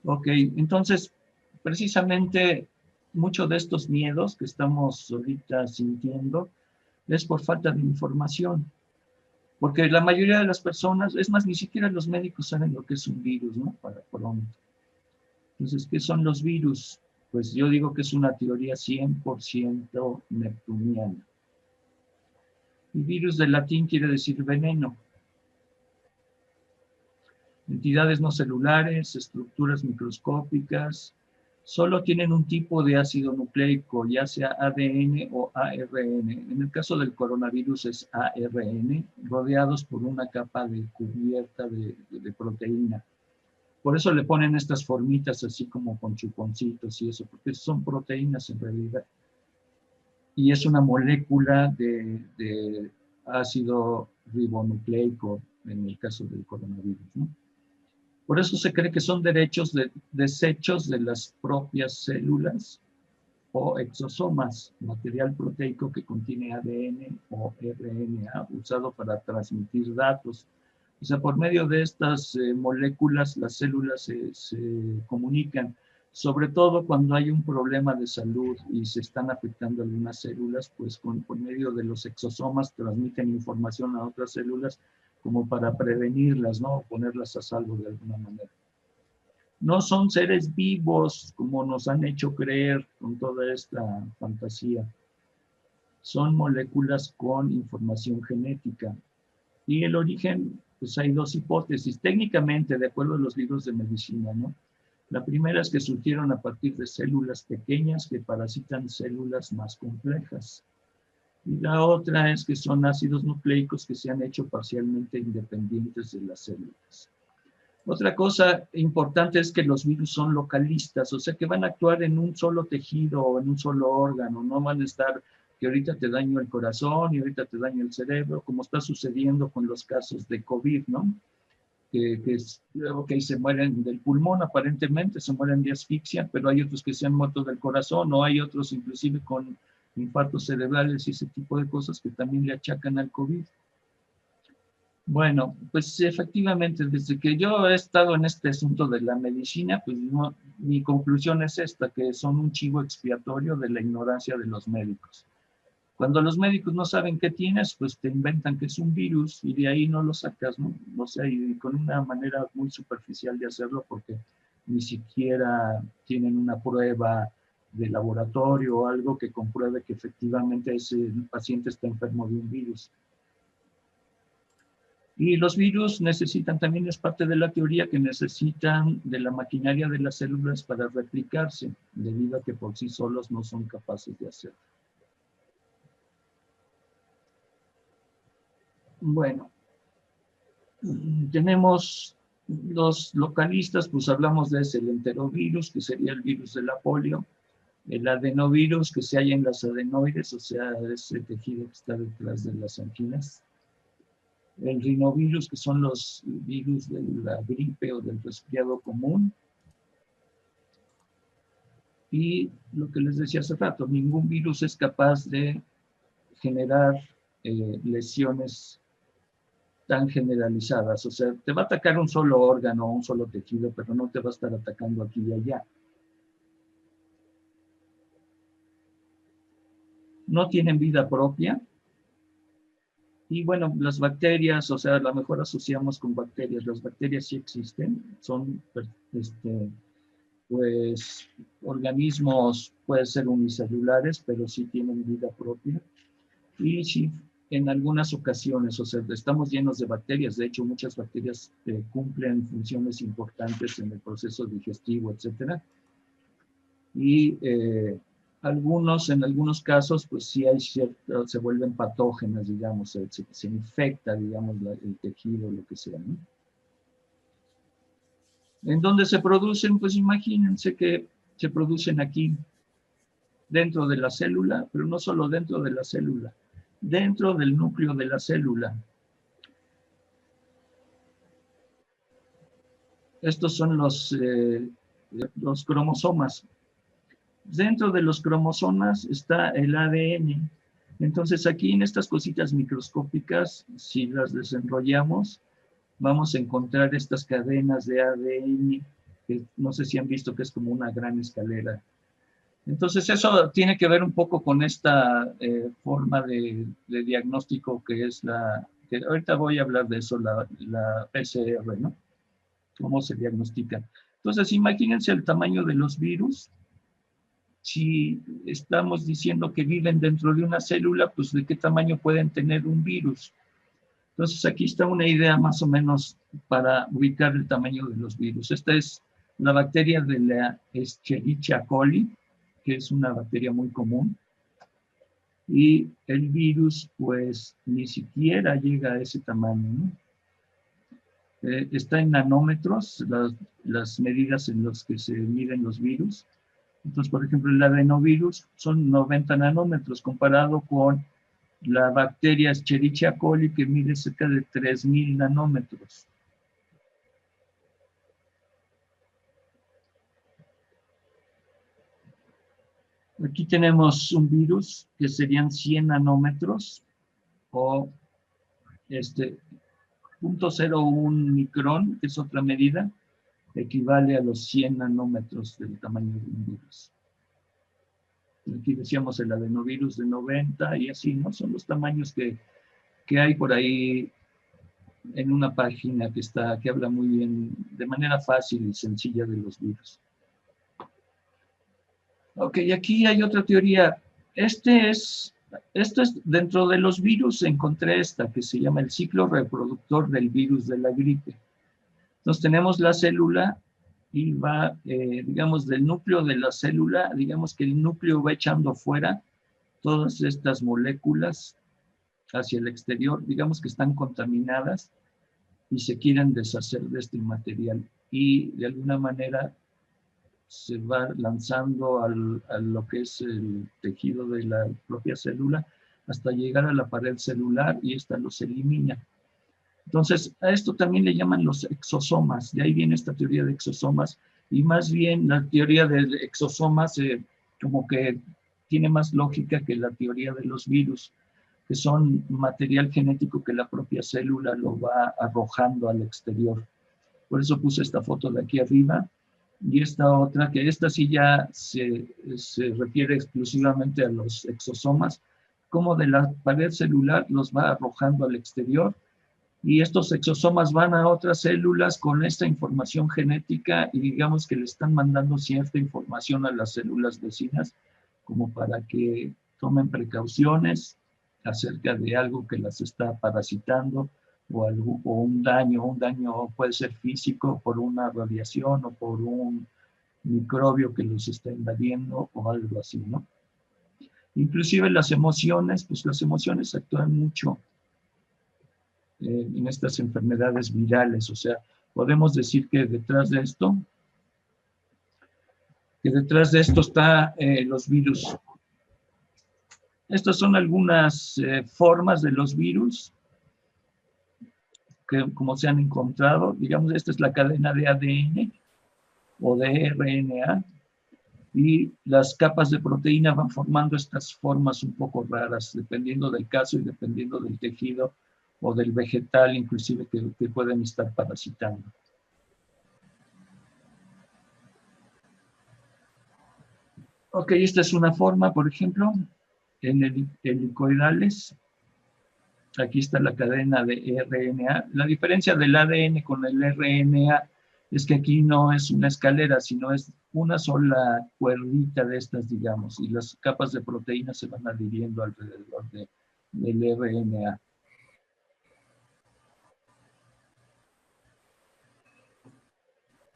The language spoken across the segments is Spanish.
Ok, entonces, precisamente muchos de estos miedos que estamos ahorita sintiendo es por falta de información. Porque la mayoría de las personas, es más, ni siquiera los médicos saben lo que es un virus, ¿no? Para pronto. Entonces, ¿qué son los virus? Pues yo digo que es una teoría 100% neptuniana. Y virus del latín quiere decir veneno. Entidades no celulares, estructuras microscópicas, solo tienen un tipo de ácido nucleico, ya sea ADN o ARN. En el caso del coronavirus es ARN, rodeados por una capa de cubierta de proteína. Por eso le ponen estas formitas así como con chuponcitos y eso, porque son proteínas en realidad. Y es una molécula de ácido ribonucleico en el caso del coronavirus, ¿no? Por eso se cree que son desechos de las propias células o exosomas, material proteico que contiene ADN o RNA usado para transmitir datos. O sea, por medio de estas moléculas las células se comunican, sobre todo cuando hay un problema de salud y se están afectando algunas células, pues por medio de los exosomas transmiten información a otras células como para prevenirlas, ¿no? Ponerlas a salvo de alguna manera. No son seres vivos como nos han hecho creer con toda esta fantasía. Son moléculas con información genética. Y el origen, pues hay dos hipótesis. Técnicamente, de acuerdo a los libros de medicina, ¿no? La primera es que surgieron a partir de células pequeñas que parasitan células más complejas. Y la otra es que son ácidos nucleicos que se han hecho parcialmente independientes de las células. Otra cosa importante es que los virus son localistas, o sea que van a actuar en un solo tejido o en un solo órgano, no van a estar que ahorita te daño el corazón y ahorita te daño el cerebro, como está sucediendo con los casos de COVID, ¿no? Okay, se mueren del pulmón aparentemente, se mueren de asfixia, pero hay otros que se han muerto del corazón o hay otros inclusive con infartos cerebrales y ese tipo de cosas que también le achacan al COVID. Bueno, pues efectivamente, desde que yo he estado en este asunto de la medicina, pues no, mi conclusión es esta, que son un chivo expiatorio de la ignorancia de los médicos. Cuando los médicos no saben qué tienes, pues te inventan que es un virus y de ahí no lo sacas, ¿no? O sea, y con una manera muy superficial de hacerlo porque ni siquiera tienen una prueba de laboratorio o algo que compruebe que efectivamente ese paciente está enfermo de un virus. Y los virus necesitan, también es parte de la teoría, que necesitan de la maquinaria de las células para replicarse, debido a que por sí solos no son capaces de hacerlo. Bueno, tenemos los localistas, pues hablamos de ese, el enterovirus, que sería el virus de la polio, el adenovirus, que se halla en las adenoides, o sea, ese tejido que está detrás de las anginas. El rinovirus, que son los virus de la gripe o del resfriado común. Y lo que les decía hace rato, ningún virus es capaz de generar lesiones tan generalizadas. O sea, te va a atacar un solo órgano, un solo tejido, pero no te va a estar atacando aquí y allá. No tienen vida propia. Y bueno, las bacterias, o sea, a lo mejor asociamos con bacterias. Las bacterias sí existen, son pues organismos, pueden ser unicelulares, pero sí tienen vida propia. Y sí, en algunas ocasiones, o sea, estamos llenos de bacterias. De hecho, muchas bacterias cumplen funciones importantes en el proceso digestivo, etcétera. Y en algunos casos, pues sí hay cierto, se vuelven patógenas, digamos, se infecta, digamos, el tejido, lo que sea, ¿no? ¿En dónde se producen? Pues imagínense que se producen aquí, dentro de la célula, pero no solo dentro de la célula, dentro del núcleo de la célula. Estos son los cromosomas. Dentro de los cromosomas está el ADN. Entonces aquí en estas cositas microscópicas, si las desenrollamos, vamos a encontrar estas cadenas de ADN que no sé si han visto que es como una gran escalera. Entonces eso tiene que ver un poco con esta forma de diagnóstico que es que ahorita voy a hablar de eso, la PCR, ¿no? Cómo se diagnostica. Entonces imagínense el tamaño de los virus. Si estamos diciendo que viven dentro de una célula, pues ¿de qué tamaño pueden tener un virus? Entonces aquí está una idea más o menos para ubicar el tamaño de los virus. Esta es la bacteria de la Escherichia coli, que es una bacteria muy común. Y el virus, pues, ni siquiera llega a ese tamaño, ¿no? Está en nanómetros, las medidas en las que se miden los virus. Entonces, por ejemplo, el adenovirus son 90 nanómetros comparado con la bacteria Escherichia coli que mide cerca de 3000 nanómetros. Aquí tenemos un virus que serían 100 nanómetros o 0.01 micrón, que es otra medida, equivale a los 100 nanómetros del tamaño de un virus. Aquí decíamos el adenovirus de 90 y así, ¿no? Son los tamaños que hay por ahí en una página que habla muy bien, de manera fácil y sencilla de los virus. Ok, aquí hay otra teoría. Esto es dentro de los virus, encontré esta que se llama el ciclo reproductor del virus de la gripe. Entonces tenemos la célula y va, digamos, del núcleo de la célula, digamos que el núcleo va echando fuera todas estas moléculas hacia el exterior, digamos que están contaminadas y se quieren deshacer de este material. Y de alguna manera se va lanzando a lo que es el tejido de la propia célula hasta llegar a la pared celular y esta los elimina. Entonces, a esto también le llaman los exosomas, de ahí viene esta teoría de exosomas, y más bien la teoría de exosomas como que tiene más lógica que la teoría de los virus, que son material genético que la propia célula lo va arrojando al exterior. Por eso puse esta foto de aquí arriba, y esta otra, que esta sí ya se refiere exclusivamente a los exosomas, como de la pared celular los va arrojando al exterior, y estos exosomas van a otras células con esta información genética y digamos que le están mandando cierta información a las células vecinas como para que tomen precauciones acerca de algo que las está parasitando o un daño puede ser físico por una radiación o por un microbio que los está invadiendo o algo así, ¿no? Inclusive las emociones, pues las emociones actúan mucho en estas enfermedades virales, o sea, podemos decir que detrás de esto está los virus. Estas son algunas formas de los virus que como se han encontrado, digamos, esta es la cadena de ADN o de RNA, y las capas de proteína van formando estas formas un poco raras, dependiendo del caso y dependiendo del tejido o del vegetal, inclusive que pueden estar parasitando. Ok, esta es una forma, por ejemplo, en helicoidales. Aquí está la cadena de RNA. La diferencia del ADN con el RNA es que aquí no es una escalera, sino es una sola cuerdita de estas, digamos, y las capas de proteínas se van adhiriendo alrededor del RNA.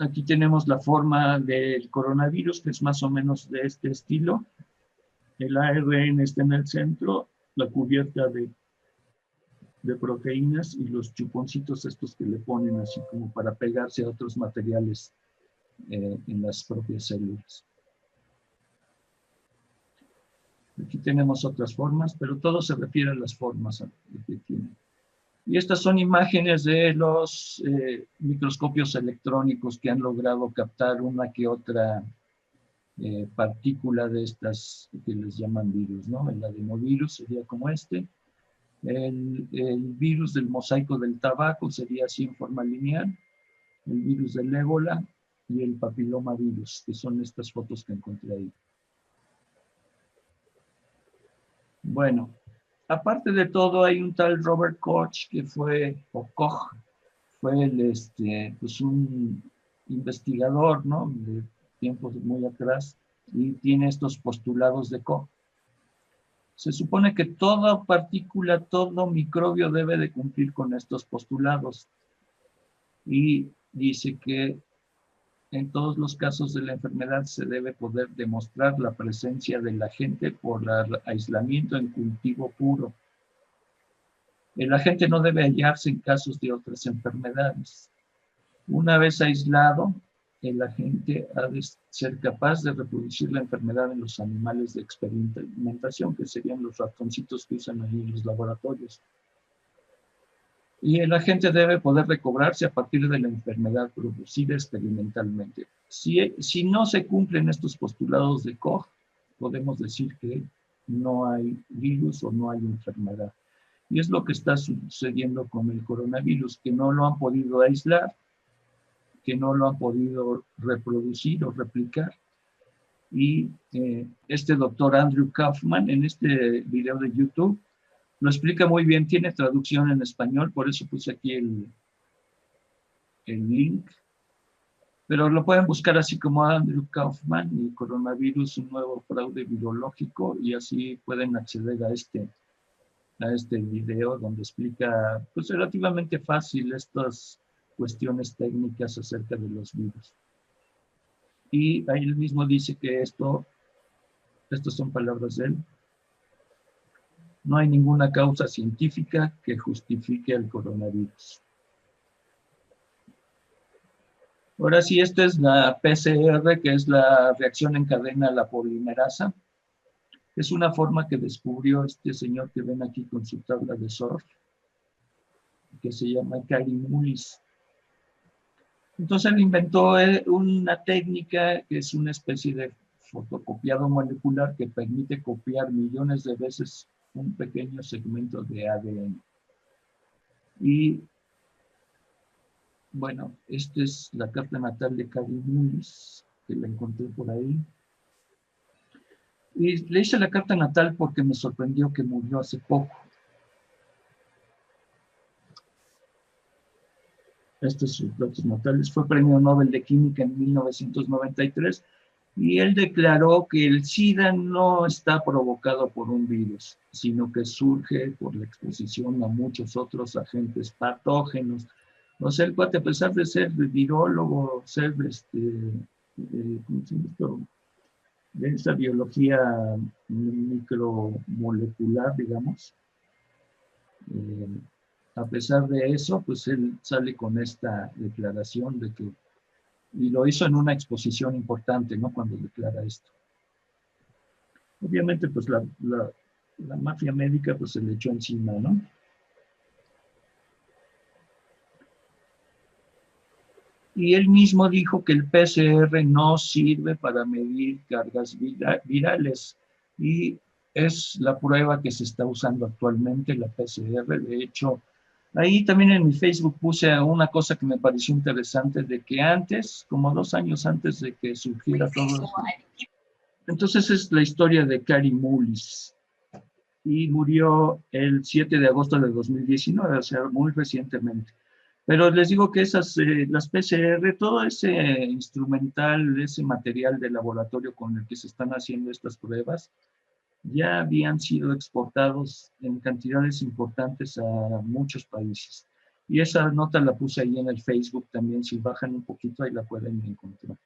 Aquí tenemos la forma del coronavirus, que es más o menos de este estilo. El ARN está en el centro, la cubierta de proteínas y los chuponcitos estos que le ponen así como para pegarse a otros materiales en las propias células. Aquí tenemos otras formas, pero todo se refiere a las formas que tienen. Y estas son imágenes de los microscopios electrónicos que han logrado captar una que otra partícula de estas que les llaman virus, ¿no? El adenovirus sería como este. El virus del mosaico del tabaco sería así en forma lineal. El virus del ébola y el papilomavirus, que son estas fotos que encontré ahí. Bueno, aparte de todo, hay un tal Robert Koch, que fue, o Koch, fue pues un investigador, ¿no? De tiempos muy atrás, y tiene estos postulados de Koch. Se supone que toda partícula, todo microbio debe de cumplir con estos postulados. Y dice que en todos los casos de la enfermedad se debe poder demostrar la presencia del agente por aislamiento en cultivo puro. El agente no debe hallarse en casos de otras enfermedades. Una vez aislado, el agente ha de ser capaz de reproducir la enfermedad en los animales de experimentación, que serían los ratoncitos que usan ahí en los laboratorios. Y el agente debe poder recobrarse a partir de la enfermedad producida experimentalmente. Si no se cumplen estos postulados de Koch, podemos decir que no hay virus o no hay enfermedad. Y es lo que está sucediendo con el coronavirus, que no lo han podido aislar, que no lo han podido reproducir o replicar. Y este doctor Andrew Kaufman, en este video de YouTube, lo explica muy bien, tiene traducción en español, por eso puse aquí el link, pero lo pueden buscar así como Andrew Kaufman y coronavirus, un nuevo fraude virológico, y así pueden acceder a este video donde explica pues relativamente fácil estas cuestiones técnicas acerca de los virus. Y ahí él mismo dice que estas son palabras de él: no hay ninguna causa científica que justifique el coronavirus. Ahora sí, esta es la PCR, que es la reacción en cadena a la polimerasa. Es una forma que descubrió este señor que ven aquí con su tabla de surf, que se llama Kary Mullis. Entonces él inventó una técnica que es una especie de fotocopiado molecular que permite copiar millones de veces un pequeño segmento de ADN. Y bueno, esta es la carta natal de Kary Mullis, que la encontré por ahí. Y le hice la carta natal porque me sorprendió que murió hace poco. Estos son sus datos natales. Fue premio Nobel de Química en 1993 y él declaró que el SIDA no está provocado por un virus, sino que surge por la exposición a muchos otros agentes patógenos. O sea, el cuate, a pesar de ser virólogo, ser ¿cómo se llama esto? De esa biología micromolecular, digamos, a pesar de eso, pues él sale con esta declaración de que, y lo hizo en una exposición importante, ¿no? Cuando declara esto. Obviamente, pues la mafia médica, pues se le echó encima, ¿no? Y él mismo dijo que el PCR no sirve para medir cargas virales, y es la prueba que se está usando actualmente, la PCR. De hecho, ahí también en mi Facebook puse una cosa que me pareció interesante, de que antes, como 2 años antes de que surgiera todo esto, entonces es la historia de Kary Mullis, y murió el 7 de agosto de 2019, o sea, muy recientemente. Pero les digo que las PCR, todo ese instrumental, ese material de laboratorio con el que se están haciendo estas pruebas, ya habían sido exportados en cantidades importantes a muchos países. Y esa nota la puse ahí en el Facebook también, si bajan un poquito ahí la pueden encontrar.